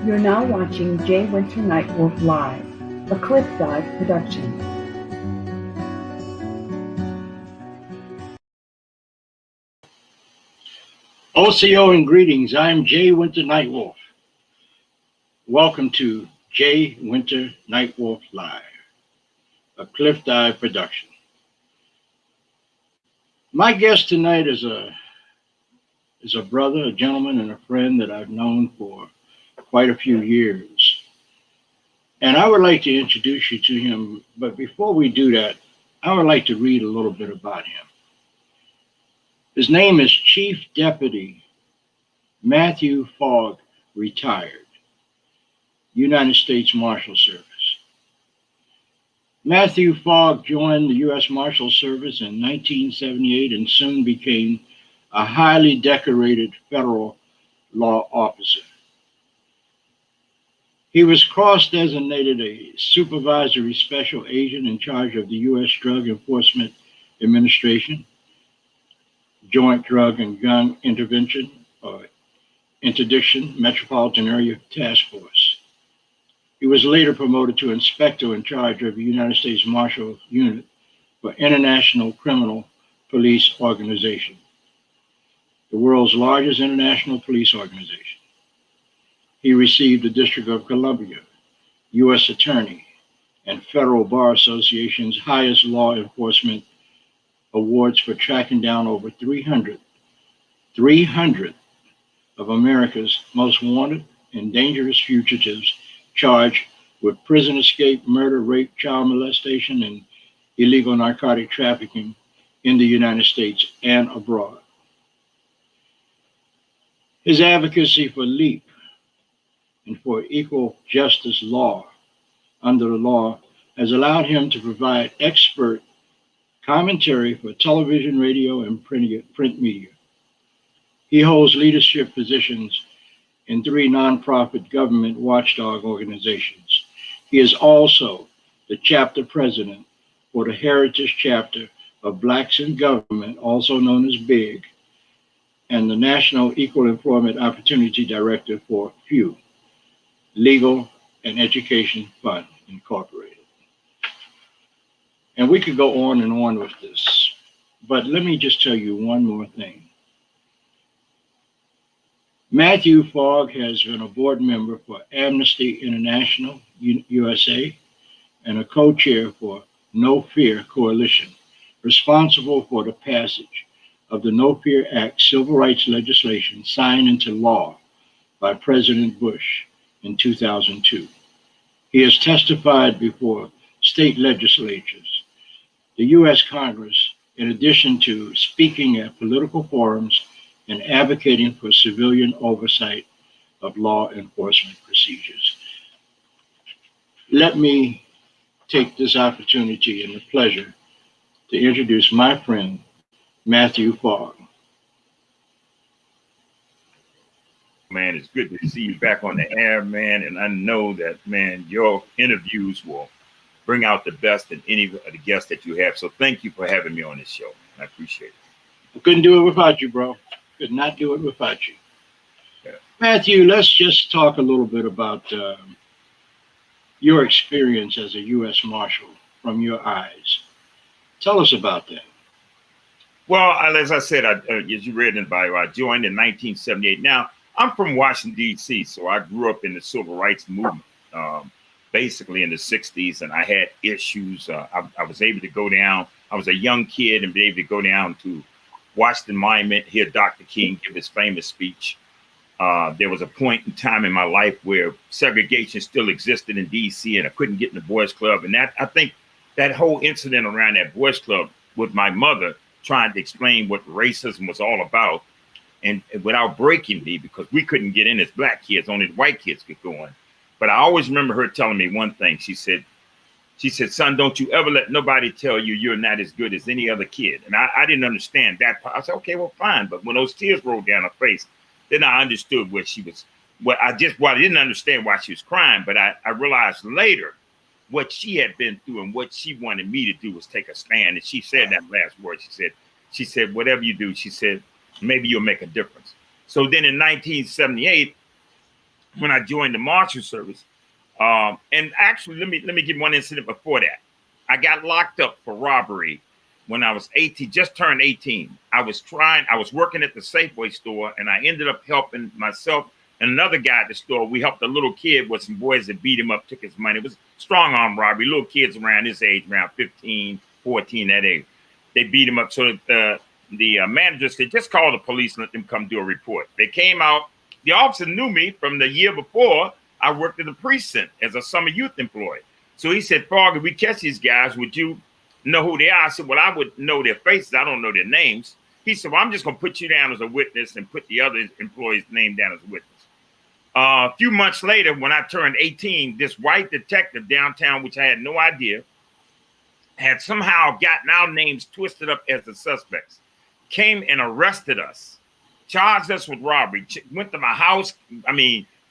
You're now watching Winter Nightwolf-LIVE, a Cliff Dive production. OCO and greetings. I'm Winter Nightwolf. Welcome to Winter Nightwolf-LIVE, a Cliff Dive production. My guest tonight is a brother, a gentleman, and a friend that I've known for quite a few years. And I would like to introduce you to him, but before we do that, I would like to read a little bit about him. His name is Chief Deputy Matthew FOGG, retired, United States Marshal Service. Matthew FOGG joined the U.S. Marshal Service in 1978 and soon became a highly decorated federal law officer. He was cross-designated a supervisory special agent in charge of the U.S. Drug Enforcement Administration, Joint Drug and Gun Intervention, or Interdiction Metropolitan Area Task Force. He was later promoted to inspector in charge of the United States Marshal Unit for International Criminal Police Organization, the world's largest international police organization. He received the District of Columbia, U.S. Attorney, and Federal Bar Association's highest law enforcement awards for tracking down over 300 of America's most wanted and dangerous fugitives charged with prison escape, murder, rape, child molestation, and illegal narcotic trafficking in the United States and abroad. His advocacy for LEAP and for equal justice law under the law has allowed him to provide expert commentary for television, radio, and print media. He holds leadership positions in 3 nonprofit government watchdog organizations. He is also the chapter president for the Heritage Chapter of Blacks in Government, also known as BIG, and the National Equal Employment Opportunity Director for FEW, Legal and Education Fund, Incorporated. And we could go on and on with this, but let me just tell you one more thing. Matthew FOGG has been a board member for Amnesty International USA and a co-chair for No Fear Coalition, responsible for the passage of the No Fear Act civil rights legislation signed into law by President Bush in 2002. He has testified before state legislatures, the U.S. Congress, in addition to speaking at political forums and advocating for civilian oversight of law enforcement procedures. Let me take this opportunity and the pleasure to introduce my friend, Matthew FOGG. Man, it's good to see you back on the air, man. And I know that, man, your interviews will bring out the best in any of the guests that you have. So thank you for having me on this show. I appreciate it. I couldn't do it without you, bro. Could not do it without you. Yeah. Matthew, let's just talk a little bit about your experience as a U.S. Marshal from your eyes. Tell us about that. Well, as I said, as you read in the bio, I joined in 1978. Now, I'm from Washington, D.C., so I grew up in the civil rights movement, basically in the 60s, and I had issues. I was able to go down. I was a young kid and be able to go down to Washington Monument, hear Dr. King give his famous speech. There was a point in time in my life where segregation still existed in D.C., and I couldn't get in the boys' club. And I think that whole incident around that boys' club with my mother trying to explain what racism was all about, and without breaking me, because we couldn't get in as black kids, only the white kids could go in. But I always remember her telling me one thing. She said, son, don't you ever let nobody tell you you're not as good as any other kid. And I didn't understand that part. I said, okay, well, fine. But when those tears rolled down her face, then I understood what she was, I didn't understand why she was crying, but I realized later what she had been through and what she wanted me to do was take a stand. And she said that last word. She said, whatever you do, she said, maybe you'll make a difference. So then in 1978, when I joined the Marshal service. And actually, let me give one incident before that. I got locked up for robbery when I was 18, just turned 18. I was working at the Safeway store, and I ended up helping myself and another guy at the store. We helped a little kid with some boys that beat him up, took his money. It was strong arm robbery. Little kids around his age, around 15, 14, that age. They beat him up. So the manager said, just call the police and let them come do a report. They came out. The officer knew me from the year before. I worked at the precinct as a summer youth employee. So he said, Fogg, if we catch these guys, would you know who they are? I said, well, I would know their faces. I don't know their names. He said, well, I'm just going to put you down as a witness and put the other employee's name down as a witness. A few months later, when I turned 18, this white detective downtown, which I had no idea, had somehow gotten our names twisted up as the suspects, came and arrested us, charged us with robbery, went to my house.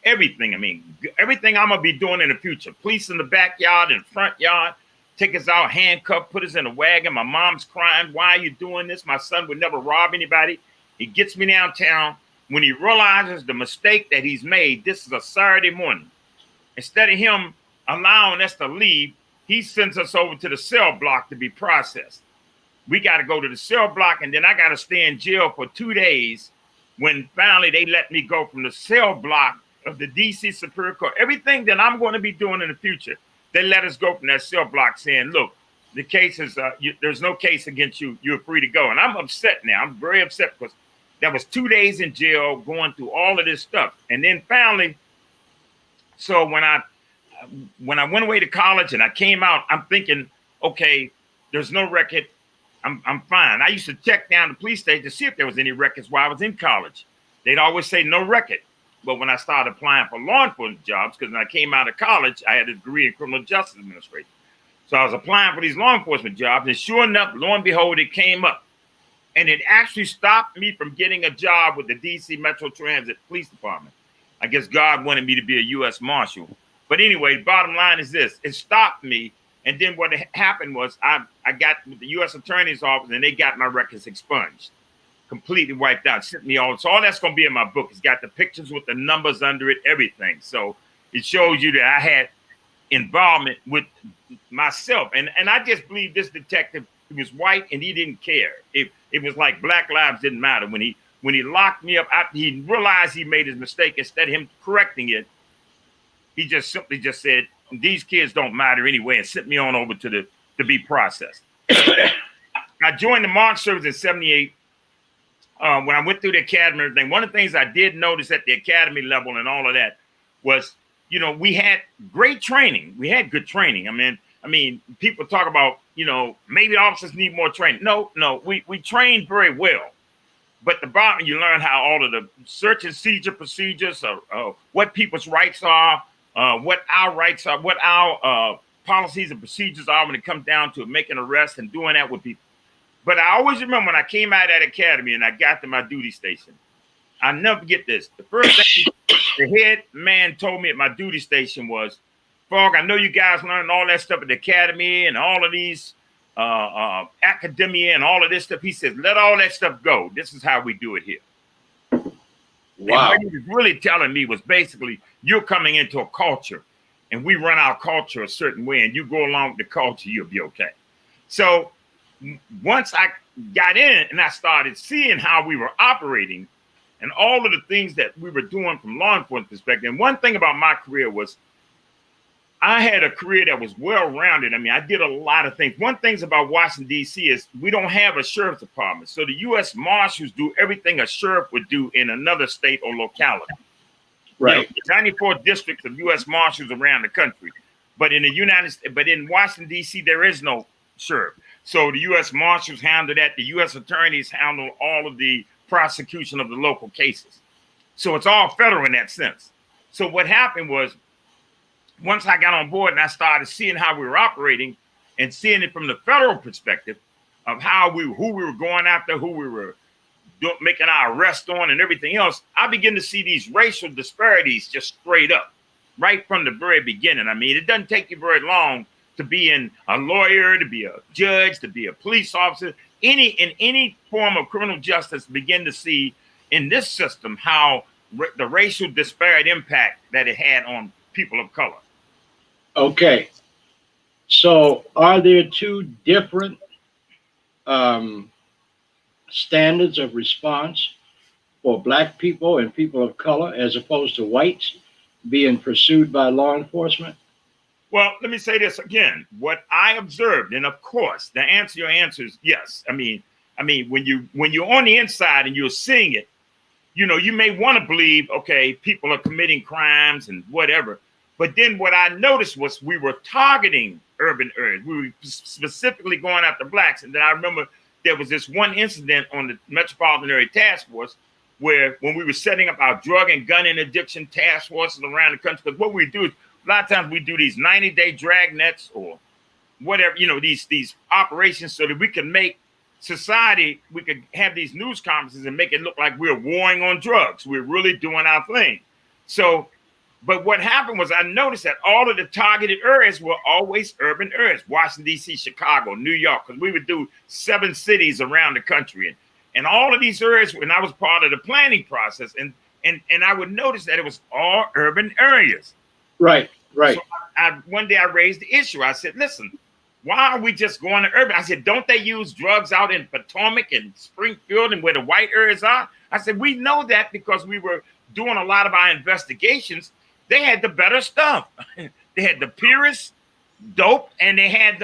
Everything I'm going to be doing in the future. Police in the backyard and front yard, take us out, handcuffed, put us in a wagon. My mom's crying. Why are you doing this? My son would never rob anybody. He gets me downtown. When he realizes the mistake that he's made, this is a Saturday morning. Instead of him allowing us to leave, he sends us over to the cell block to be processed. We got to go to the cell block, and then I got to stay in jail for 2 days when finally they let me go from the cell block of the DC Superior Court. Everything that I'm going to be doing in the future, they let us go from that cell block saying, look, the case is, there's no case against you. You're free to go. And I'm upset now. I'm very upset because that was 2 days in jail going through all of this stuff. And then finally, so when I went away to college and I came out, I'm thinking, okay, there's no record. I'm fine. I used to check down the police station to see if there was any records while I was in college. They'd always say no record. But when I started applying for law enforcement jobs, because when I came out of college, I had a degree in criminal justice administration. So I was applying for these law enforcement jobs, and sure enough, lo and behold, it came up. And it actually stopped me from getting a job with the DC Metro Transit Police Department. I guess God wanted me to be a U.S. Marshal. But anyway, the bottom line is this. It stopped me. And then what happened was I got with the U.S. Attorney's Office, and they got my records expunged. Completely wiped out, sent me all. So all that's going to be in my book. It's got the pictures with the numbers under it, everything. So it shows you that I had involvement with myself. And I just believe this detective, he was white and he didn't care. It was like Black Lives didn't matter. When he locked me up, after he realized he made his mistake, instead of him correcting it, he just simply said, these kids don't matter anyway, and sent me on over to be processed. I joined the Marshal service in 78. When I went through the academy and everything, one of the things I did notice at the academy level and all of that was, we had great training. We had good training. I mean, people talk about, maybe officers need more training. No, we trained very well. But the bottom, you learn how all of the search and seizure procedures, what people's rights are, what our rights are, what our policies and procedures are when it comes down to making arrests and doing that with people. But I always remember when I came out of that academy and I got to my duty station, I'll never forget this. The first thing the head man told me at my duty station was, Fogg, I know you guys learned all that stuff at the academy and all of these academia and all of this stuff. He says, let all that stuff go. This is how we do it here. Wow. And what he was really telling me was basically, you're coming into a culture and we run our culture a certain way, and you go along with the culture, you'll be okay. So once I got in and I started seeing how we were operating and all of the things that we were doing from law enforcement perspective, and one thing about my career was I had a career that was well-rounded. I did a lot of things. One thing about Washington, D.C. is we don't have a sheriff's department. So the U.S. Marshals do everything a sheriff would do in another state or locality. Right. 94 districts of U.S. Marshals around the country. But in Washington, D.C., there is no sheriff. So the U.S. Marshals handle that. The U.S. attorneys handle all of the prosecution of the local cases. So it's all federal in that sense. So what happened was, once I got on board and I started seeing how we were operating and seeing it from the federal perspective of who we were going after, who we were making our arrest on and everything else, I began to see these racial disparities just straight up right from the very beginning. It doesn't take you very long to be a lawyer, to be a judge, to be a police officer, in any form of criminal justice, begin to see in this system how the racial disparate impact that it had on people of color. Okay. So are there two different standards of response for black people and people of color as opposed to whites being pursued by law enforcement? Well, let me say this again. What I observed, and of course, the answer to your answer is yes. I mean, when you're on the inside and you're seeing it, you know, you may want to believe, okay, people are committing crimes and whatever. But then what I noticed was we were targeting urban areas. We were specifically going after blacks. And then I remember there was this one incident on the Metropolitan Area Task Force where when we were setting up our drug and gun interdiction task forces around the country, because what we do is a lot of times we do these 90-day drag nets or whatever, you know, these operations so that we can make society, we could have these news conferences and make it look like we're warring on drugs. We're really doing our thing. So, but what happened was I noticed that all of the targeted areas were always urban areas, Washington, D.C., Chicago, New York, because we would do 7 cities around the country. And all of these areas, when I was part of the planning process, and I would notice that it was all urban areas. Right. So one day I raised the issue. I said, listen, why are we just going to urban? I said, don't they use drugs out in Potomac and Springfield and where the white areas are? I said, we know that because we were doing a lot of our investigations. They had the better stuff. They had the purest dope, and they had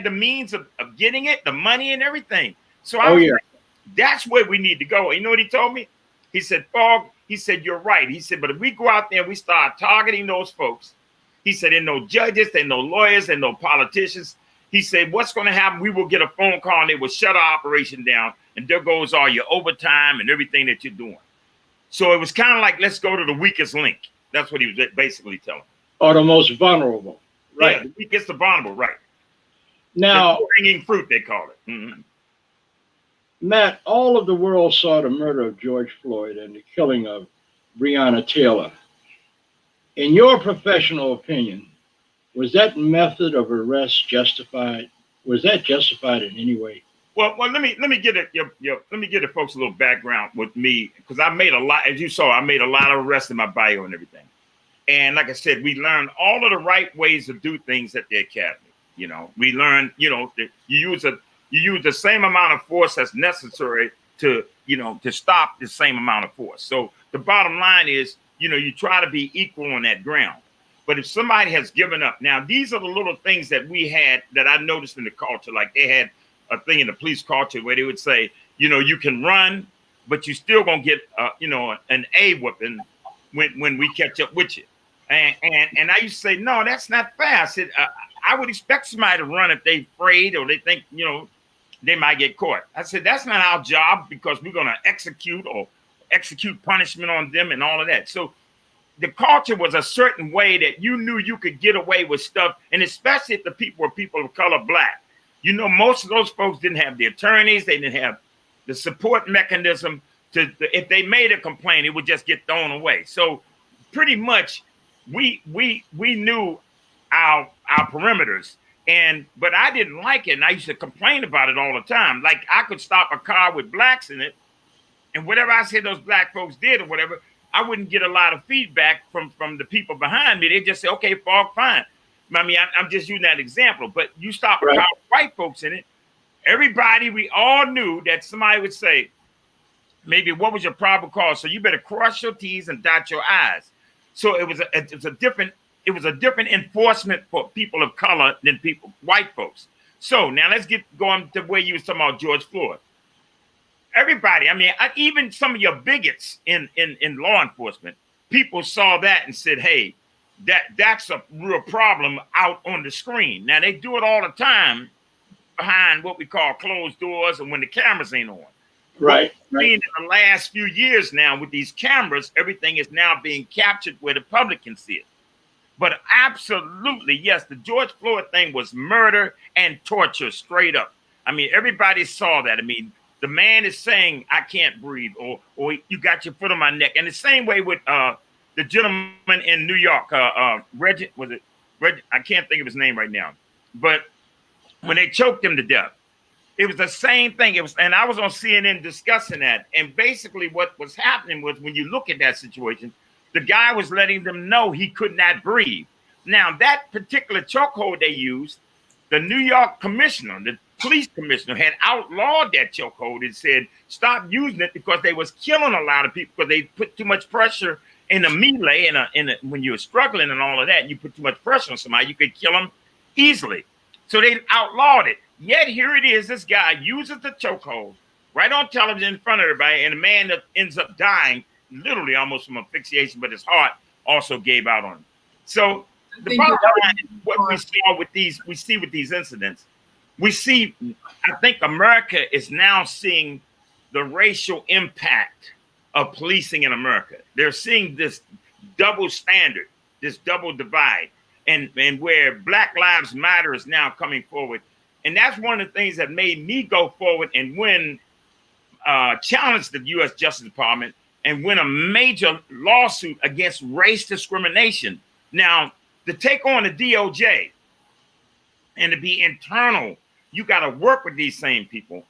the means of getting it, the money and everything. So I was like, that's where we need to go. You know what he told me? He said, Fogg, he said, you're right. He said, but if we go out there and we start targeting those folks, he said, there are no judges, there are no lawyers, there are no politicians. He said, what's going to happen? We will get a phone call and they will shut our operation down. And there goes all your overtime and everything that you're doing. So it was kind of like, let's go to the weakest link. That's what he was basically telling me. Or the most vulnerable. Right. Yeah, the weakest, the vulnerable, right. Now, the hanging fruit, they call it. Mm-hmm. Matt, all of the world saw the murder of George Floyd and the killing of Breonna Taylor. In your professional opinion, was that method of arrest justified? Was that justified in any way? Well, let me get it. Let me give the folks a little background with me, because I made a lot, as you saw, I made a lot of arrests in my bio and everything. And like I said, we learned all of the right ways to do things at the academy. You know, we learned, you know, that you use the same amount of force that's necessary to, you know, to stop the same amount of force. So the bottom line is, you know, you try to be equal on that ground. But if somebody has given up, now these are the little things that we had that I noticed in the culture. Like they had a thing in the police culture where they would say, you know, you can run, but you still gonna get, you know, an A whooping when we catch up with you. And I used to say, no, that's not fair. I said, I would expect somebody to run if they're afraid or they think, you know, they might get caught. I said, that's not our job, because we're going to execute punishment on them and all of that. So the culture was a certain way that you knew you could get away with stuff. And especially if the people were people of color, black, you know, most of those folks didn't have the attorneys. They didn't have the support mechanism if they made a complaint, it would just get thrown away. So pretty much we knew our perimeters. But I didn't like it, and I used to complain about it all the time. Like I could stop a car with blacks in it, and whatever I said those black folks did or whatever, I wouldn't get a lot of feedback from the people behind me. They just say, "Okay, Fogg, fine." I mean, I'm just using that example. But you stop a car with white folks in it, everybody, we all knew that somebody would say, "Maybe what was your probable cause?" So you better cross your T's and dot your I's. So it was a different enforcement for people of color than white folks. So now let's get going to where you was talking about George Floyd. Everybody, I mean, even some of your bigots in law enforcement, people saw that and said, hey, that's a real problem out on the screen. Now they do it all the time behind what we call closed doors and when the cameras ain't on. Right. In the last few years now with these cameras, everything is now being captured where the public can see it. But absolutely, yes, the George Floyd thing was murder and torture straight up. I mean, everybody saw that. I mean, the man is saying, I can't breathe, or you got your foot on my neck. And the same way with the gentleman in New York, Reggie, I can't think of his name right now. But when they choked him to death, It was the same thing. It was, and I was on CNN discussing that. And basically, what was happening was, when you look at that situation, the guy was letting them know he could not breathe. Now, that particular chokehold they used, the New York commissioner, the police commissioner, had outlawed that chokehold and said, stop using it, because they was killing a lot of people because they put too much pressure in a melee, when you're struggling and all of that, and you put too much pressure on somebody, you could kill them easily. So they outlawed it. Yet here it is, this guy uses the chokehold right on television in front of everybody, and a man that ends up dying, literally almost from asphyxiation, but his heart also gave out on him. So the bottom line is, what we saw with these, we see with these incidents, we see, I think America is now seeing the racial impact of policing in America. They're seeing this double standard, this double divide, and where Black Lives Matter is now coming forward. And that's one of the things that made me go forward and challenge the U.S. Justice Department and win a major lawsuit against race discrimination. Now, to take on the DOJ and to be internal, you got to work with these same people.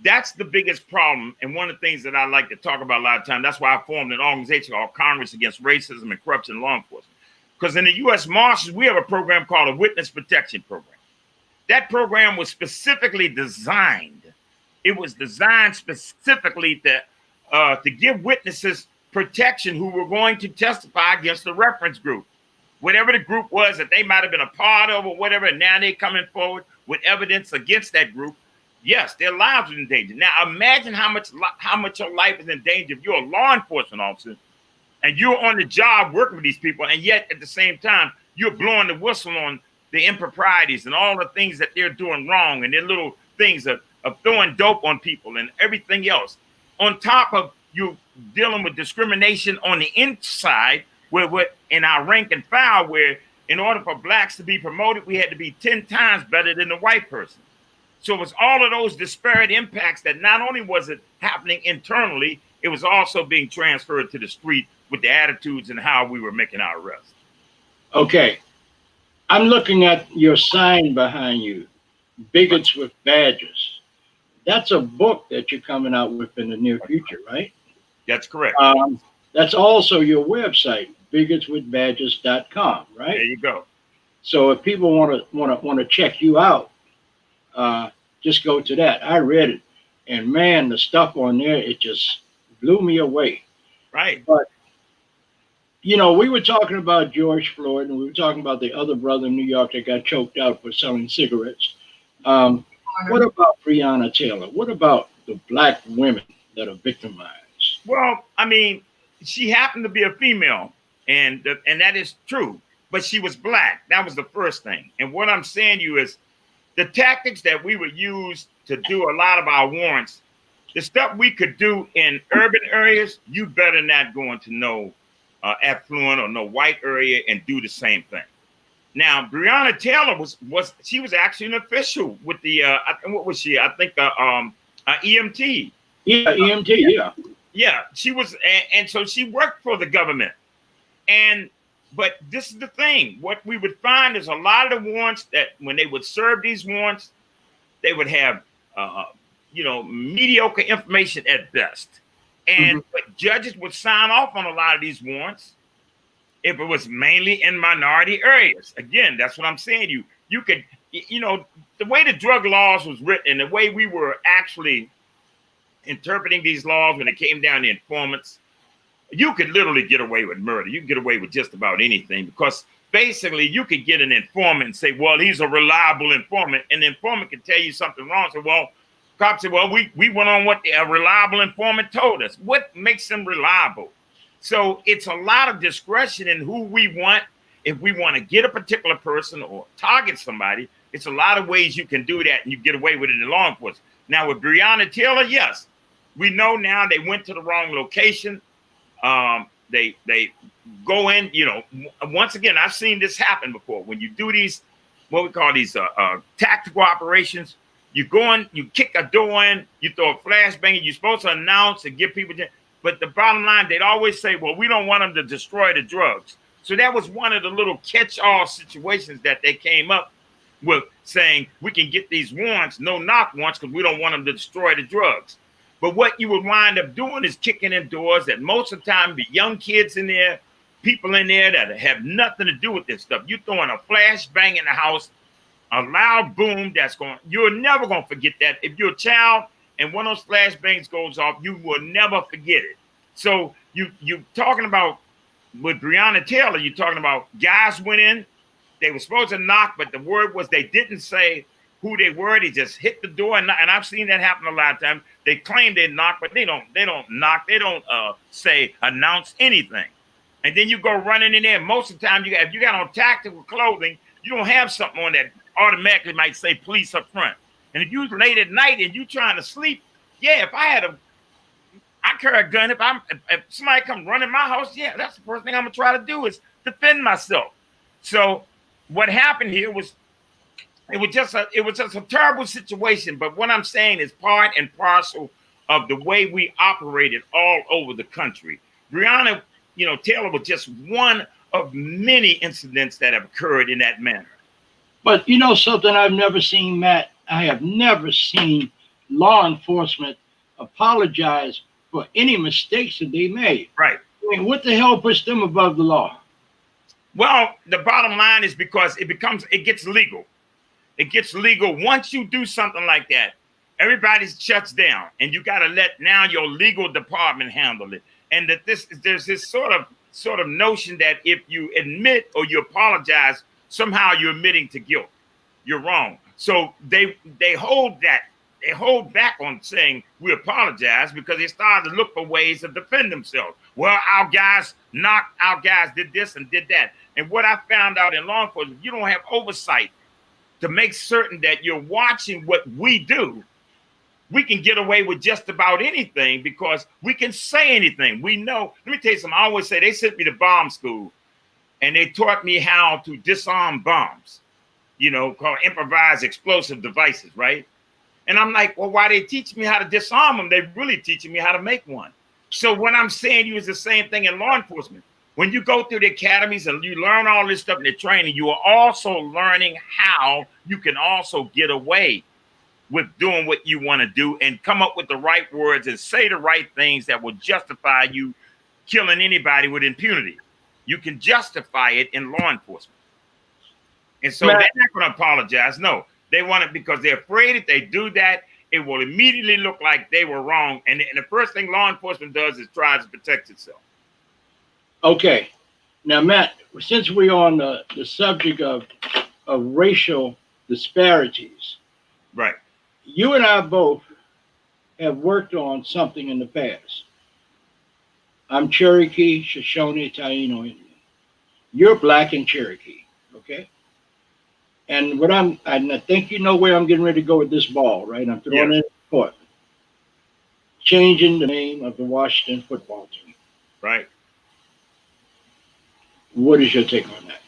That's the biggest problem. And one of the things that I like to talk about a lot of times, that's why I formed an organization called Congress Against Racism and Corruption in Law Enforcement. Because in the U.S. Marshals, we have a program called a Witness Protection Program. That program was specifically designed. It was designed specifically to give witnesses protection who were going to testify against the reference group. Whatever the group was that they might have been a part of or whatever, and now they're coming forward with evidence against that group. Yes, their lives are in danger. Now, imagine how much your life is in danger if you're a law enforcement officer and you're on the job working with these people, and yet at the same time, you're blowing the whistle on the improprieties and all the things that they're doing wrong, and their little things of throwing dope on people and everything else. On top of you dealing with discrimination on the inside, where in our rank and file, where in order for blacks to be promoted, we had to be 10 times better than the white person. So it was all of those disparate impacts that not only was it happening internally, it was also being transferred to the street with the attitudes and how we were making our arrests. Okay. I'm looking at your sign behind you, Bigots with Badges. That's a book that you're coming out with in the near future, right? That's correct. That's also your website, bigotswithbadges.com, right? There you go. So if people want to check you out, just go to that. I read it, and man, the stuff on there, it just blew me away. Right. But you know, we were talking about George Floyd, and we were talking about the other brother in New York that got choked out for selling cigarettes. What about Breonna Taylor? What about the black women that are victimized? Well, I mean, she happened to be a female, and that is true, but she was black. That was the first thing. And what I'm saying to you is, the tactics that we would use to do a lot of our warrants, the stuff we could do in urban areas, you better not go into no affluent or no white area and do the same thing. Now, Breonna Taylor was actually an official with the what was she? I think EMT. Yeah, EMT. Yeah. Yeah, she was, and so she worked for the government. But this is the thing. What we would find is a lot of the warrants that when they would serve these warrants, they would have, mediocre information at best. And but judges would sign off on a lot of these warrants if it was mainly in minority areas. Again, that's what I'm saying to you. You could, the way the drug laws was written, the way we were actually interpreting these laws when it came down to informants, you could literally get away with murder. You can get away with just about anything, because basically you could get an informant and say, well, he's a reliable informant, and the informant can tell you something wrong. So, well, cops say, well, we went on what a reliable informant told us. What makes them reliable? So it's a lot of discretion in who we want. If we want to get a particular person or target somebody, it's a lot of ways you can do that, and you get away with it in law enforcement. Now with Breonna Taylor, yes, we know now they went to the wrong location. They go in, once again, I've seen this happen before. When you do these, what we call these tactical operations, you go in, you kick a door in, you throw a flashbang, you're supposed to announce and give people, but the bottom line, they'd always say, well, we don't want them to destroy the drugs. So that was one of the little catch-all situations that they came up with saying we can get these warrants, no knock warrants, because we don't want them to destroy the drugs. But what you would wind up doing is kicking in doors that most of the time be young kids in there, people in there that have nothing to do with this stuff. You're throwing a flashbang in the house, a loud boom you're never going to forget that. If you're a child and one of those flashbangs goes off, you will never forget it. So you talking about with Breonna Taylor, you're talking about guys went in, they were supposed to knock, but the word was they didn't say who they were. They just hit the door, and I've seen that happen a lot of times. They claim they knock, but they don't knock. They don't announce anything. And then you go running in there. Most of the time, if you got on tactical clothing, you don't have something on that automatically might say police up front. And if you late at night and you trying to sleep, yeah, if I carry a gun. If somebody come running my house, yeah, that's the first thing I'm gonna try to do is defend myself. So what happened here was it was just a terrible situation. But what I'm saying is part and parcel of the way we operated all over the country. Breonna, Taylor was just one of many incidents that have occurred in that manner. But you know something I've never seen, Matt? I have never seen law enforcement apologize for any mistakes that they made. Right. I mean, what the hell puts them above the law? Well, the bottom line is because it gets legal. It gets legal. Once you do something like that, everybody shuts down, and you got to let now your legal department handle it. And that there's this sort of notion that if you admit or you apologize, somehow you're admitting to guilt. You're wrong. So they hold back on saying we apologize because they started to look for ways to defend themselves. Well, our guys knocked, our guys did this and did that. And what I found out in law enforcement, you don't have oversight to make certain that you're watching what we do. We can get away with just about anything because we can say anything. We know. Let me tell you something. I always say they sent me to bomb school and they taught me how to disarm bombs, called improvised explosive devices, right? And I'm like, well, why they teach me how to disarm them? They're really teaching me how to make one. So what I'm saying to you is the same thing in law enforcement. When you go through the academies and you learn all this stuff in the training, you are also learning how you can also get away with doing what you want to do and come up with the right words and say the right things that will justify you killing anybody with impunity. You can justify it in law enforcement. And so they're not going to apologize. No, they want it because they're afraid if they do that, it will immediately look like they were wrong. And the first thing law enforcement does is tries to protect itself. Okay. Now, Matt, since we're on the subject of racial disparities, right? You and I both have worked on something in the past. I'm Cherokee, Shoshone, Taino Indian. You're Black and Cherokee, okay? And I think you know where I'm getting ready to go with this ball, right? I'm throwing it in the court. Changing the name of the Washington football team. Right. What is your take on that?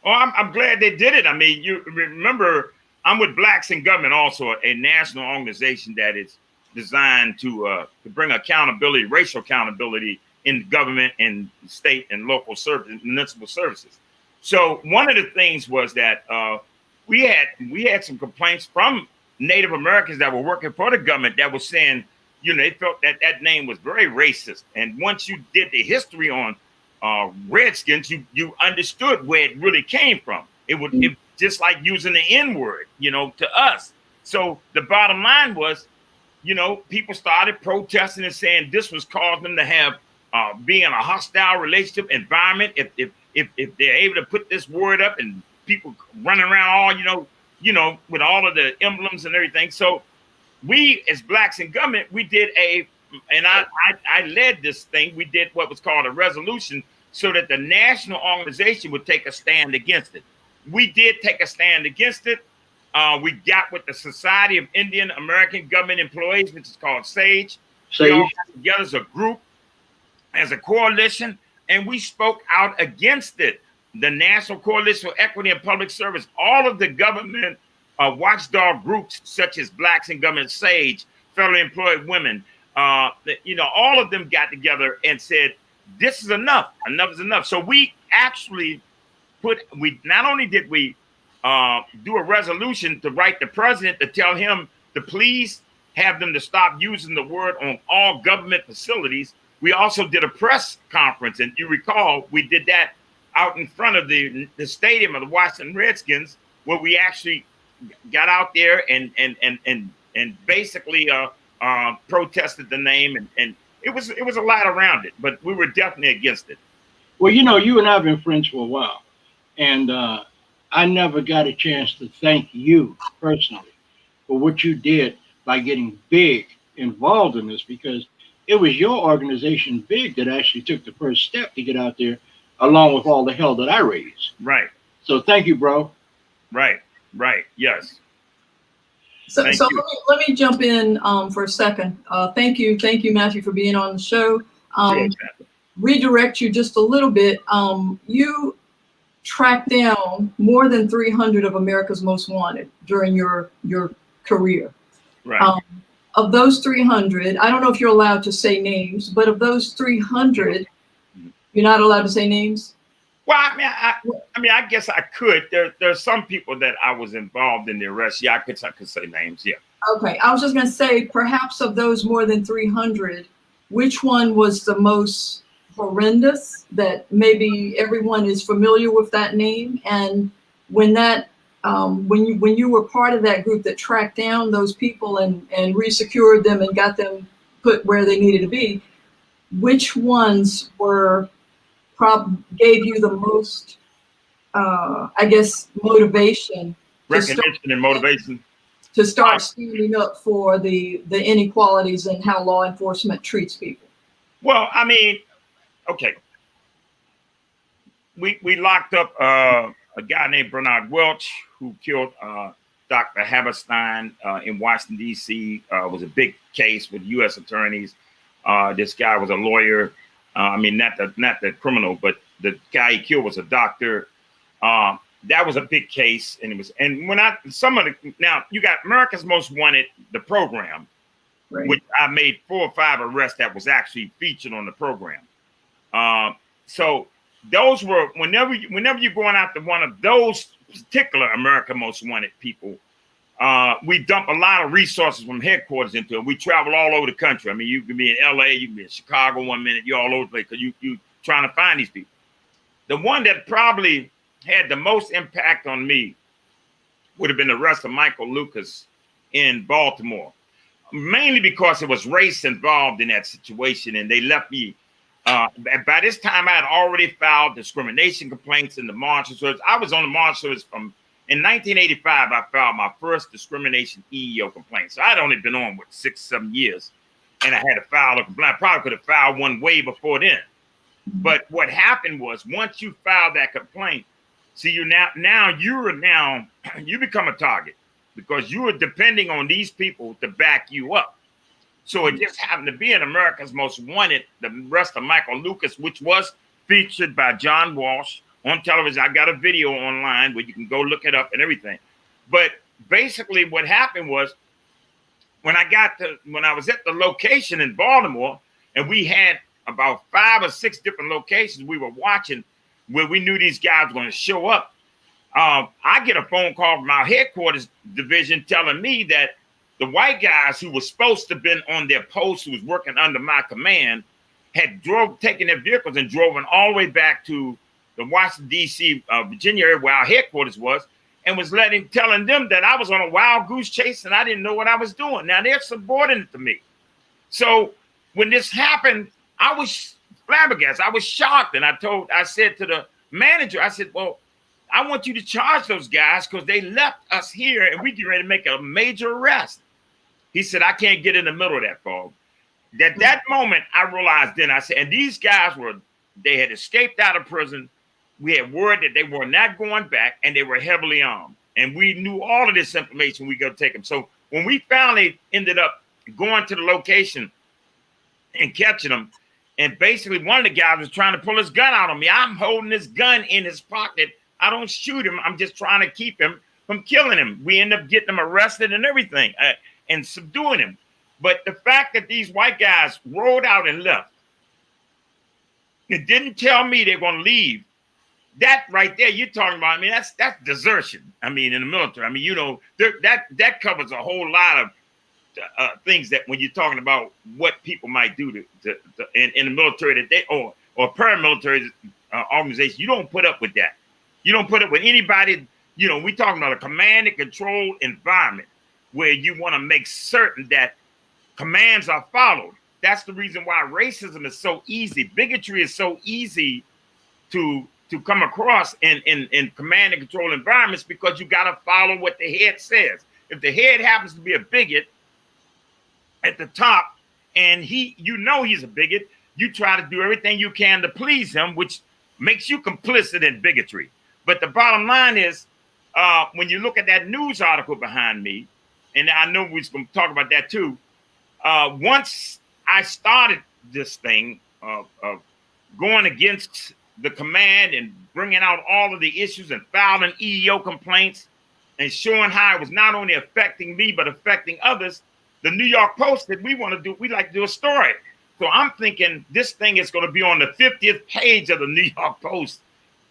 Oh, I'm glad they did it. I mean, you remember, I'm with Blacks in Government, also a national organization that is designed to bring accountability, racial accountability in government and state and local service, municipal services. So one of the things was that we had some complaints from Native Americans that were working for the government that was saying, they felt that name was very racist. And once you did the history on Redskins, you understood where it really came from. It just like using the N-word, to us. So the bottom line was, people started protesting and saying this was causing them to have be in a hostile relationship environment. If they're able to put this word up and people running around all, with all of the emblems and everything. So we, as Blacks in Government, we did and I led this thing. We did what was called a resolution so that the national organization would take a stand against it. We did take a stand against it. We got with the Society of Indian American Government Employees, which is called SAGE. We all got together as a group, as a coalition, and we spoke out against it. The National Coalition for Equity and Public Service, all of the government watchdog groups such as Blacks in Government, SAGE, Federally Employed Women, all of them got together and said, this is enough. Enough is enough. So we actually not only did we do a resolution to write the president to tell him to please have them to stop using the word on all government facilities. We also did a press conference, and you recall we did that out in front of the stadium of the Washington Redskins, where we actually got out there and basically protested the name, and it was a lot around it, but we were definitely against it. Well, you know, you and I have been friends for a while, and I never got a chance to thank you personally for what you did by getting big involved in this, because it was your organization, Big, that actually took the first step to get out there, along with all the hell that I raised. Right. So thank you, bro. Right. Yes. So let me jump in for a second. Thank you, Matthew, for being on the show. Redirect you just a little bit. You tracked down more than 300 of America's Most Wanted during your career. Right. Of those 300, I don't know if you're allowed to say names, but of those 300, you're not allowed to say names? Well, I mean, I guess I could. There's some people that I was involved in the arrest. Yeah, I could say names. Yeah. Okay, I was just going to say, perhaps of those more than 300, which one was the most horrendous that maybe everyone is familiar with that name? And when that, when you were part of that group that tracked down those people and resecured them and got them put where they needed to be, which ones were gave you the most, I guess, motivation? Recognition and motivation. To start standing up for the inequalities and how law enforcement treats people? Well, I mean, okay. We locked up a guy named Bernard Welch, who killed Dr. Haberstein in Washington, D.C. It was a big case with U.S. attorneys. This guy was a lawyer. I mean, not the criminal, but the guy he killed was a doctor. That was a big case, and now you got America's Most Wanted, the program, right, which I made 4 or 5 arrests that was actually featured on the program. So those were whenever you're going after one of those particular America Most Wanted people, we dump a lot of resources from headquarters into it. We travel all over the country. I mean, you can be in LA, you can be in Chicago one minute, you're all over the place because you trying to find these people. The one that probably had the most impact on me would have been the arrest of Michael Lucas in Baltimore, mainly because there was race involved in that situation, and they left me. By this time, I had already filed discrimination complaints in the Marshal service. I was on the Marshal service in 1985. I filed my first discrimination EEO complaint. So I'd only been on 6-7 years, and I had to file a complaint. I probably could have filed one way before then. But what happened was, once you filed that complaint, see, you become a target because you are depending on these people to back you up. So it just happened to be in America's Most Wanted, the arrest of Michael Lucas, which was featured by John Walsh on television. I got a video online where you can go look it up and everything. But basically what happened was, when I was at the location in Baltimore, and we had about 5 or 6 different locations we were watching where we knew these guys were going to show up. I get a phone call from our headquarters division telling me that the white guys who were supposed to have been on their post, who was working under my command, had taken their vehicles and drove all the way back to the Washington, D.C., Virginia area where our headquarters was, and was telling them that I was on a wild goose chase and I didn't know what I was doing. Now, they're subordinate to me. So when this happened, I was flabbergasted. I was shocked. And I said to the manager, I said, well, I want you to charge those guys because they left us here and we get ready to make a major arrest. He said, I can't get in the middle of that, Fogg. At that moment, I realized then, I said, and these guys they had escaped out of prison. We had word that they were not going back and they were heavily armed. And we knew all of this information. We go take them. So when we finally ended up going to the location and catching them, and basically one of the guys was trying to pull his gun out on me. I'm holding his gun in his pocket. I don't shoot him. I'm just trying to keep him from killing him. We end up getting him arrested and everything and subduing him. But the fact that these white guys rolled out and left, it didn't tell me they're going to leave that right there, you're talking about. I mean, that's desertion. I mean, in the military. I mean, you know, that covers a whole lot of things that when you're talking about what people might do in the military that they or paramilitary organization, you don't put up with that. You don't put up with anybody. You know, we're talking about a command and control environment where you want to make certain that commands are followed. That's the reason why racism is so easy. Bigotry is so easy to come across in command and control environments, because you got to follow what the head says. If the head happens to be a bigot at the top, and you know he's a bigot, you try to do everything you can to please him, which makes you complicit in bigotry. But the bottom line is, when you look at that news article behind me, and I know we're going to talk about that too, once I started this thing of going against the command and bringing out all of the issues and filing EEO complaints and showing how it was not only affecting me, but affecting others, the New York Post said, we like to do a story. So I'm thinking this thing is going to be on the 50th page of the New York Post.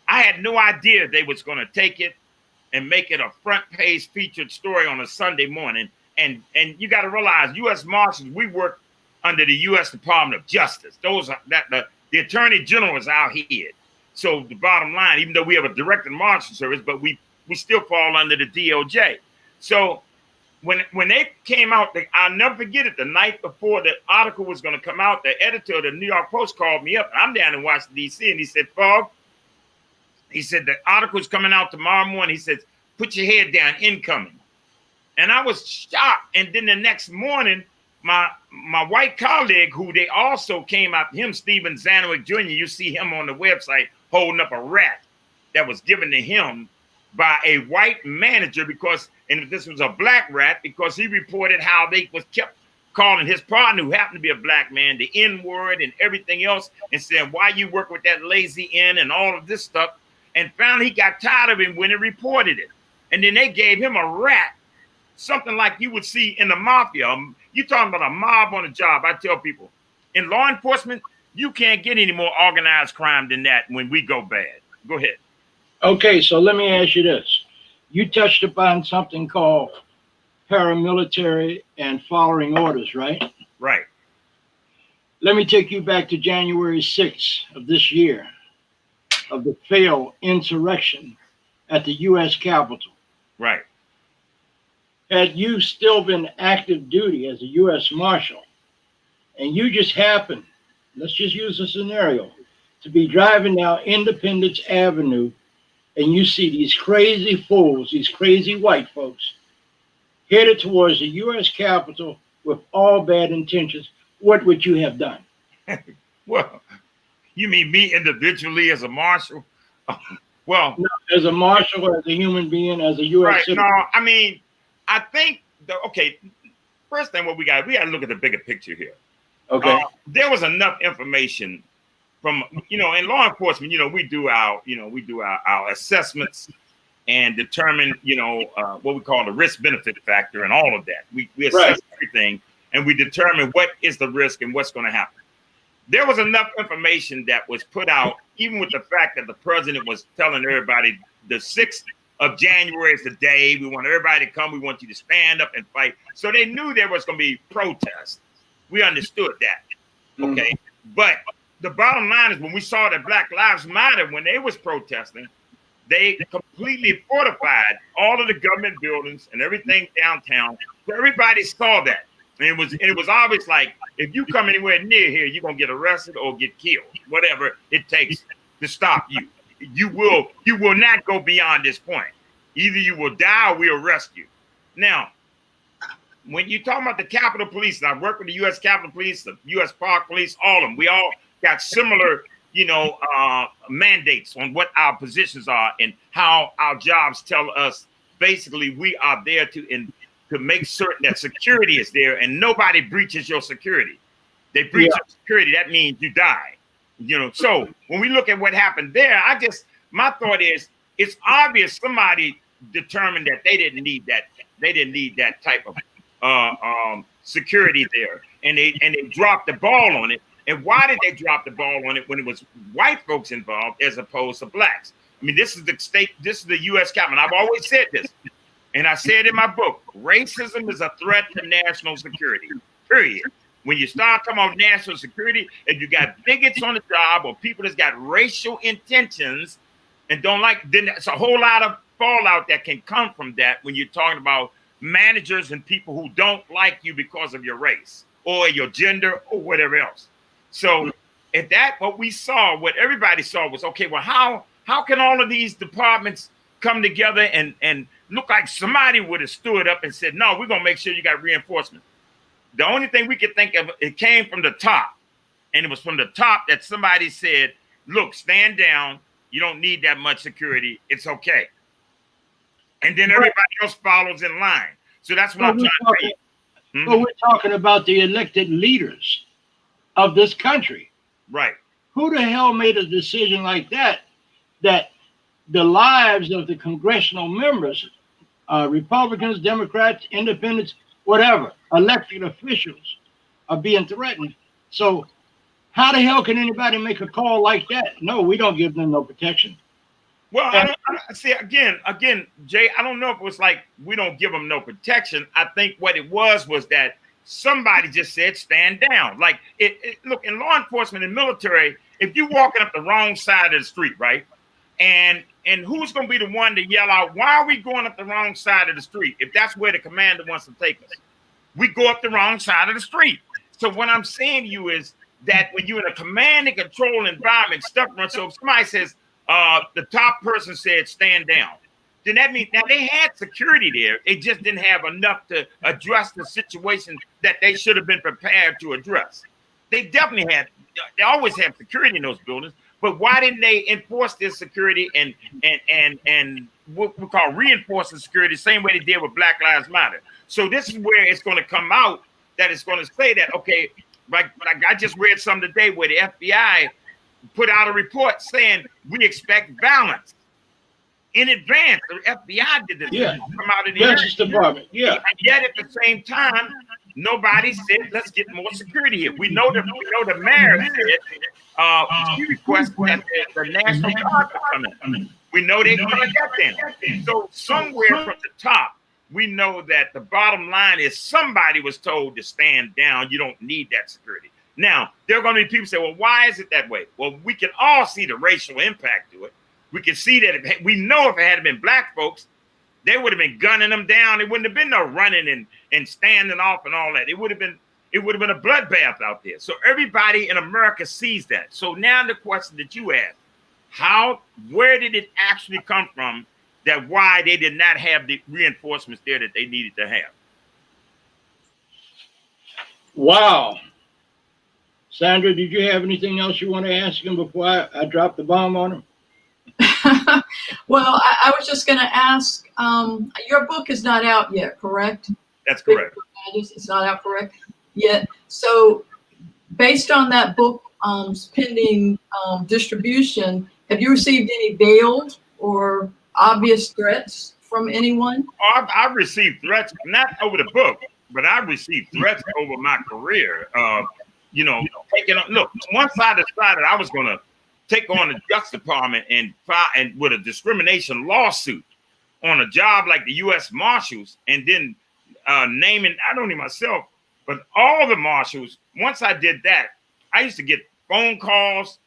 I had no idea they was going to take it and make it a front page featured story on a Sunday morning. And you got to realize, U.S. Marshals, we work under the U.S. Department of Justice. The Attorney General is our head. So the bottom line, even though we have a Director Marshal Service, but we still fall under the DOJ. So when they came out, I'll never forget it. The night before the article was going to come out, the editor of the New York Post called me up. I'm down in Washington, D.C., and he said, "Fogg," he said, "the article's coming out tomorrow morning." He said, "Put your head down, incoming." And I was shocked. And then the next morning, my white colleague, who they also came out, him, Stephen Zanowick Jr., you see him on the website holding up a rat that was given to him by a white manager, and this was a black rat, because he reported how they kept calling his partner, who happened to be a black man, the N-word and everything else, and saying, "Why you work with that lazy N," and all of this stuff. And finally he got tired of him when he reported it. And then they gave him a rat, something like you would see in the mafia. You're talking about a mob on a job. I tell people, in law enforcement, you can't get any more organized crime than that when we go bad. Go ahead. Okay, so let me ask you this. You touched upon something called paramilitary and following orders, right? Right. Let me take you back to January 6th of this year, of the failed insurrection at the U.S. Capitol. Right. Had you still been active duty as a U.S. Marshal, and you just happened, let's just use a scenario, to be driving down Independence Avenue, and you see these crazy fools, these crazy white folks, headed towards the U.S. Capitol with all bad intentions, what would you have done? Well, you mean me individually as a marshal? Well, no, as a marshal, as a human being, as a U.S. citizen. No, I mean, I think first thing we got to look at the bigger picture here. Okay. There was enough information from, in law enforcement, we do our assessments and determine, what we call the risk benefit factor and all of that. We assess everything, and we determine what is the risk and what's going to happen. There was enough information that was put out, even with the fact that the president was telling everybody the 6th of January is the day. We want everybody to come. We want you to stand up and fight. So they knew there was going to be protests. We understood that. Okay. But the bottom line is, when we saw that Black Lives Matter, when they was protesting, they completely fortified all of the government buildings and everything downtown. So everybody saw that. And it was obvious, like, if you come anywhere near here, you're going to get arrested or get killed, whatever it takes to stop you. You will not go beyond this point. Either you will die or we arrest you. Now, when you talk about the Capitol Police, and I work with the U.S. Capitol Police, the U.S. Park Police, all of them, we all got similar, mandates on what our positions are and how our jobs tell us. Basically, we are there to make certain that security is there and nobody breaches your security. They breach your security, that means you die. So when we look at what happened there, my thought is, it's obvious somebody determined that they didn't need that. They didn't need that type of security there, and they dropped the ball on it. And why did they drop the ball on it when it was white folks involved as opposed to blacks? I mean, this is the state, this is the U.S. Capitol. I've always said this, and I said in my book, racism is a threat to national security, period. When you start talking about national security, if you got bigots on the job or people that's got racial intentions and don't like, then it's a whole lot of fallout that can come from that when you're talking about managers and people who don't like you because of your race or your gender or whatever else. So if that, what we saw, what everybody saw was, okay, well, how can all of these departments come together and look like somebody would have stood up and said, no, we're going to make sure you got reinforcement. The only thing we could think of, it came from the top. And it was from the top that somebody said, look, stand down. You don't need that much security. It's okay. And then everybody else follows in line. So that's what I'm trying to tell you. But we're talking about the elected leaders of this country. Right. Who the hell made a decision like that, that the lives of the congressional members, Republicans, Democrats, Independents, whatever, elected officials are being threatened? So how the hell can anybody make a call like that? No, we don't give them no protection. Well, I see, again, Jay, I don't know if it was like we don't give them no protection. I think what it was that somebody just said, stand down. Like, look, in law enforcement and military, if you're walking up the wrong side of the street, right? And who's going to be the one to yell out, why are we going up the wrong side of the street? If that's where the commander wants to take us, we go up the wrong side of the street. So what I'm saying to you is that when you're in a command and control environment, stuff runs. So if somebody says, the top person said, stand down, then that means now they had security there. They just didn't have enough to address the situation that they should have been prepared to address. They definitely had, they always have security in those buildings, but why didn't they enforce this security and what we call reinforcing security, the same way they did with Black Lives Matter? So this is where it's going to come out that it's going to say that, okay, like I just read some today where the FBI put out a report saying we expect violence in advance. The FBI did this. Yeah. Come out of the Justice Department. Yeah. And yet at the same time, nobody said, let's get more security here. We know the mayor said she requested that the National Guard come in. We know they're going to get them. So somewhere from the top, we know that the bottom line is somebody was told to stand down. You don't need that security. Now, there are going to be people say, well, why is it that way? Well, we can all see the racial impact to it. We can see that we know if it had been black folks, they would have been gunning them down. It wouldn't have been no running and standing off and all that. It would have been a bloodbath out there. So everybody in America sees that. So now the question that you asked, where did it actually come from that why they did not have the reinforcements there that they needed to have? Wow. Sandra, did you have anything else you want to ask him before I drop the bomb on him? Well, I was just going to ask, your book is not out yet, correct? That's correct. It's not out correct yet. So based on that book pending distribution, have you received any veiled or obvious threats from anyone? I've received threats, not over the book, but I've received threats over my career. Taking on, look, once I decided I was going to take on the Justice Department and with a discrimination lawsuit on a job like the U.S. Marshals, and then naming not only myself, but all the marshals. Once I did that, I used to get phone calls,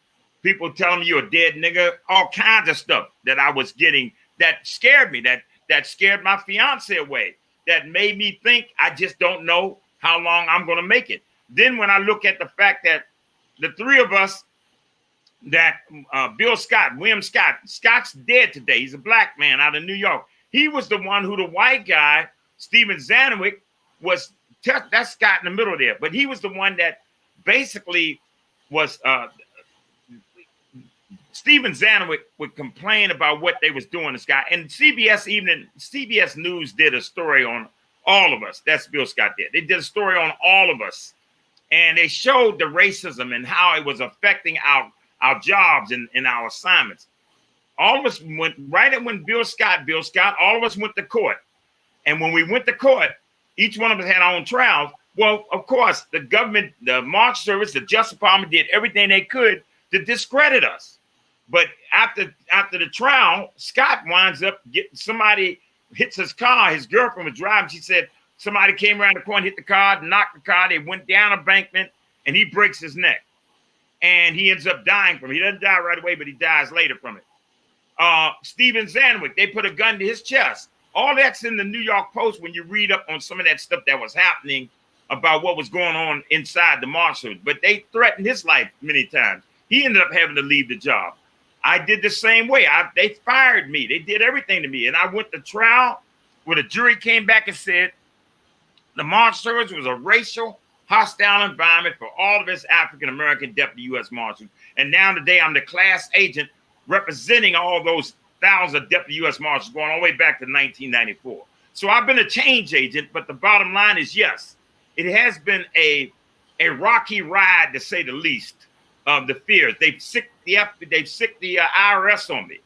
people telling me you're a dead nigga, all kinds of stuff that I was getting that scared me, that scared my fiance away, that made me think I just don't know how long I'm going to make it. Then when I look at the fact that the three of us, that Bill Scott, William Scott, Scott's dead today. He's a black man out of New York. He was the one who the white guy, Stephen Zanwick, was, that's Scott in the middle there. But he was the one that basically was, Stephen Zanwick would complain about what they was doing to Scott. And CBS News did a story on all of us. That's Bill Scott did. They did a story on all of us. And they showed the racism and how it was affecting our jobs and our assignments. All of us went, right at when Bill Scott, all of us went to court. And when we went to court, each one of us had our own trials. Well, of course, the government, the Marshal Service, the Justice Department did everything they could to discredit us. But after the trial, Scott winds up getting somebody hits his car. His girlfriend was driving. She said somebody came around the corner, hit the car, knocked the car. They went down embankment, and he breaks his neck, and he ends up dying from it. He doesn't die right away, but he dies later from it. Stephen Zanwick, they put a gun to his chest. All that's in the New York Post when you read up on some of that stuff that was happening about what was going on inside the Marshal. But they threatened his life many times. He ended up having to leave the job. I did the same way. They fired me. They did everything to me. And I went to trial where the jury came back and said the Marshal Service was a racial, hostile environment for all of us African-American deputy U.S. Marshals. And now today I'm the class agent representing all those thousands of deputy U.S. Marshals going all the way back to 1994. So I've been a change agent, but the bottom line is, yes, it has been a rocky ride, to say the least, of the fears. They've sicked the IRS on me,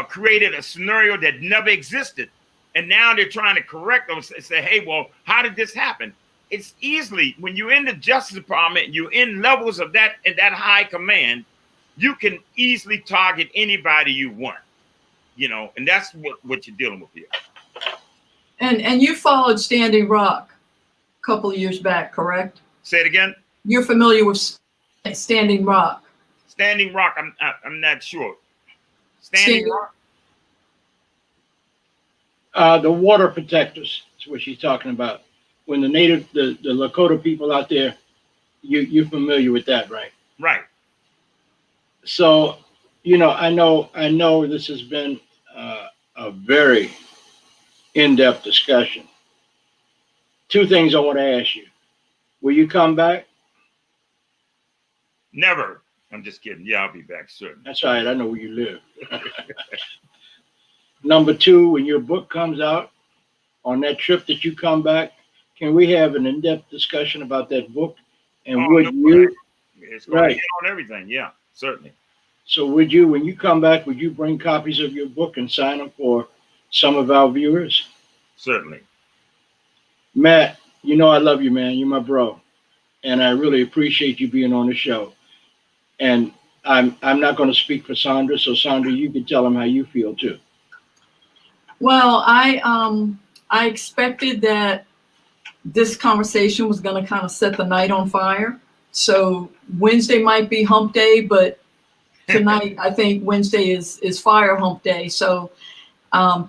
created a scenario that never existed. And now they're trying to correct them and say, hey, well, how did this happen? It's easily, when you're in the Justice Department, you're in levels of that high command, you can easily target anybody you want, and that's what you're dealing with here. And you followed Standing Rock a couple of years back, correct? Say it again. You're familiar with Standing Rock? Standing Rock, I'm not sure. Standing Rock. The water protectors is what she's talking about. When the Lakota people out there, you're familiar with that, right? Right. So, I know this has been a very in-depth discussion. Two things I want to ask you. Will you come back? Never. I'm just kidding. Yeah, I'll be back soon. That's all right. I know where you live. Number two, when your book comes out, on that trip that you come back, can we have an in-depth discussion about that book? And would you? It's going to hit on everything. Yeah, certainly. So would you, when you come back, would you bring copies of your book and sign them for some of our viewers? Certainly. Matt, I love you, man. You're my bro. And I really appreciate you being on the show. And I'm not going to speak for Sandra. So Sandra, you can tell them how you feel too. Well, I expected that this conversation was going to kind of set the night on fire. So Wednesday might be hump day, but tonight I think Wednesday is fire hump day. So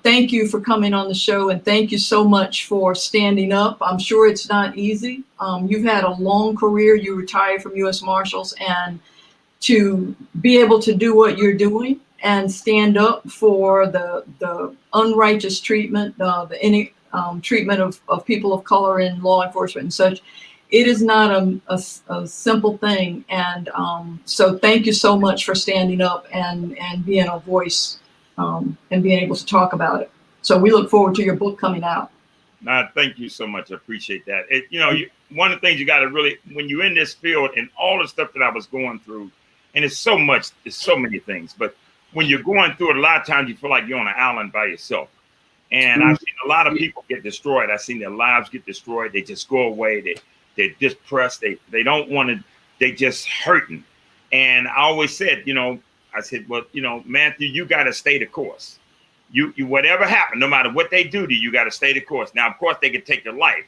thank you for coming on the show, and thank you so much for standing up. I'm sure it's not easy. You've had a long career. You retired from U.S. Marshals, and to be able to do what you're doing and stand up for the unrighteous treatment, treatment of people of color in law enforcement and such, it is not a simple thing. And so thank you so much for standing up and being a voice and being able to talk about it. So we look forward to your book coming out. Thank you so much. I appreciate that. One of the things you got to really, when you're in this field and all the stuff that I was going through, and it's so many things, but when you're going through it, a lot of times you feel like you're on an island by yourself. And I've seen a lot of people get destroyed. I've seen their lives get destroyed. They just go away. They're depressed. They don't want to, they just hurting. And I always said, I said, well, Matthew, you got to stay the course. You whatever happened, no matter what they do to you, you got to stay the course. Now, of course, they can take your life.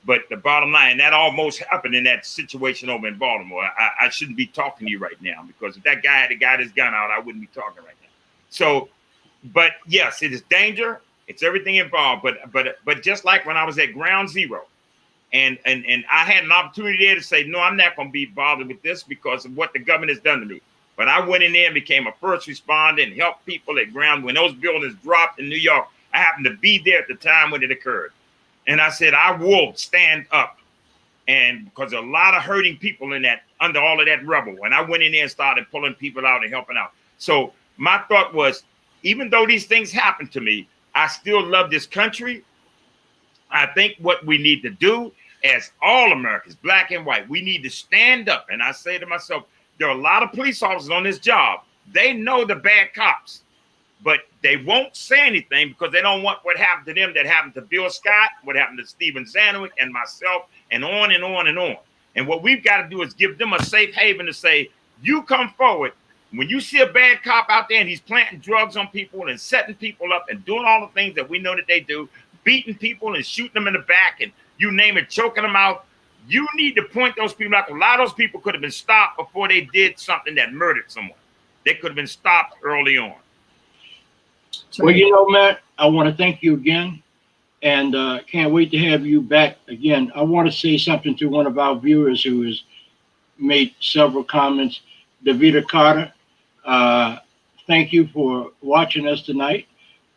But the bottom line, that almost happened in that situation over in Baltimore. I shouldn't be talking to you right now, because if that guy had got his gun out, I wouldn't be talking right now. So, but yes, it is danger. It's everything involved. But just like when I was at Ground Zero, and I had an opportunity there to say, no, I'm not going to be bothered with this because of what the government has done to me. But I went in there and became a first responder and helped people at ground when those buildings dropped in New York. I happened to be there at the time when it occurred. And I said, I will stand up. And because a lot of hurting people in that, under all of that rubble. And I went in there and started pulling people out and helping out. So my thought was, even though these things happened to me, I still love this country. I think what we need to do as all Americans, black and white, we need to stand up. And I say to myself, there are a lot of police officers on this job. They know the bad cops, but they won't say anything because they don't want what happened to them that happened to Bill Scott, what happened to Stephen Zanwick and myself, and on and on and on. And what we've got to do is give them a safe haven to say, you come forward When you see a bad cop out there and he's planting drugs on people and setting people up and doing all the things that we know that they do, beating people and shooting them in the back and you name it, choking them out, you need to point those people out. A lot of those people could have been stopped before they did something that murdered someone. They could have been stopped early on. Well, you know, Matt, I want to thank you again, and can't wait to have you back again. I want to say something to one of our viewers who has made several comments. Davida Carter, thank you for watching us tonight.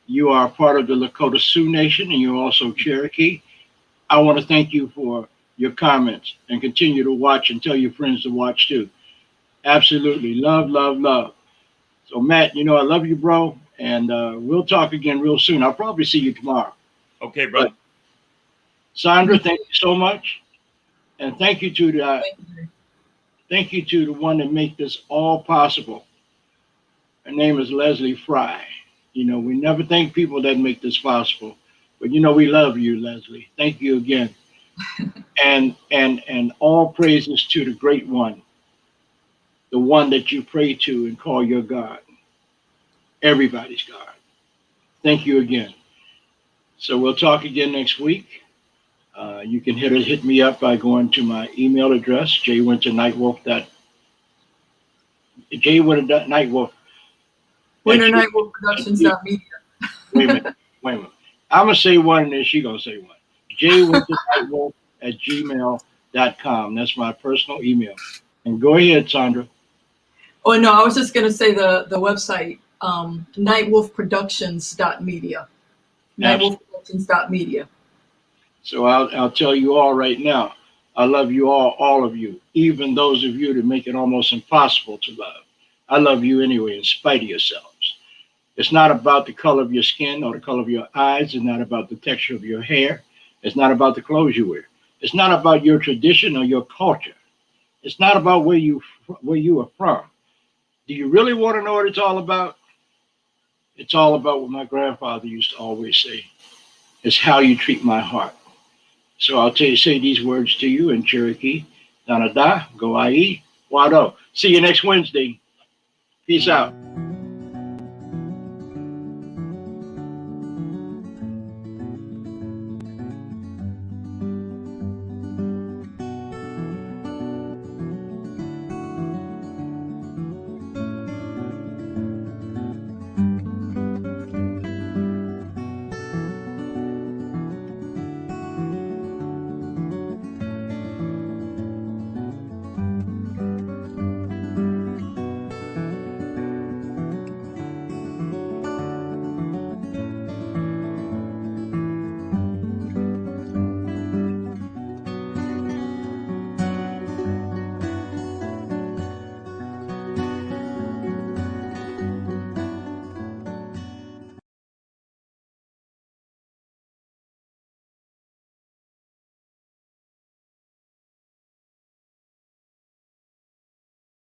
You are part of the Lakota Sioux Nation, and you're also Cherokee. I want to thank you for your comments, and continue to watch and tell your friends to watch too. Absolutely. Love, love, love. So, Matt, you know, I love you, bro. And we'll talk again real soon. I'll probably see you tomorrow. Okay, brother. But, Sandra, thank you so much. And thank you to the one that made this all possible. Her name is Leslie Fry. You know, we never thank people that make this possible. But you know, we love you, Leslie. Thank you again. and all praises to the great one, the one that you pray to and call your God. Everybody's God. Thank you again. So we'll talk again next week. You can hit me up by going to my email address, jwinternightwolf. Winter Nightwolf Productions.media. Wait a minute. I'm going to say one and then she's going to say one. jwinternightwolf@gmail.com. That's my personal email. And go ahead, Sandra. Oh, no, I was just going to say the website, nightwolfproductions.media. Nightwolfproductions.media. So I'll tell you all right now, I love you all of you, even those of you that make it almost impossible to love. I love you anyway, in spite of yourselves. It's not about the color of your skin or the color of your eyes. It's not about the texture of your hair. It's not about the clothes you wear. It's not about your tradition or your culture. It's not about where you are from. Do you really want to know what it's all about? It's all about what my grandfather used to always say. It's how you treat my heart. So I'll say these words to you in Cherokee. Danada, go ai, wado. See you next Wednesday. Peace out.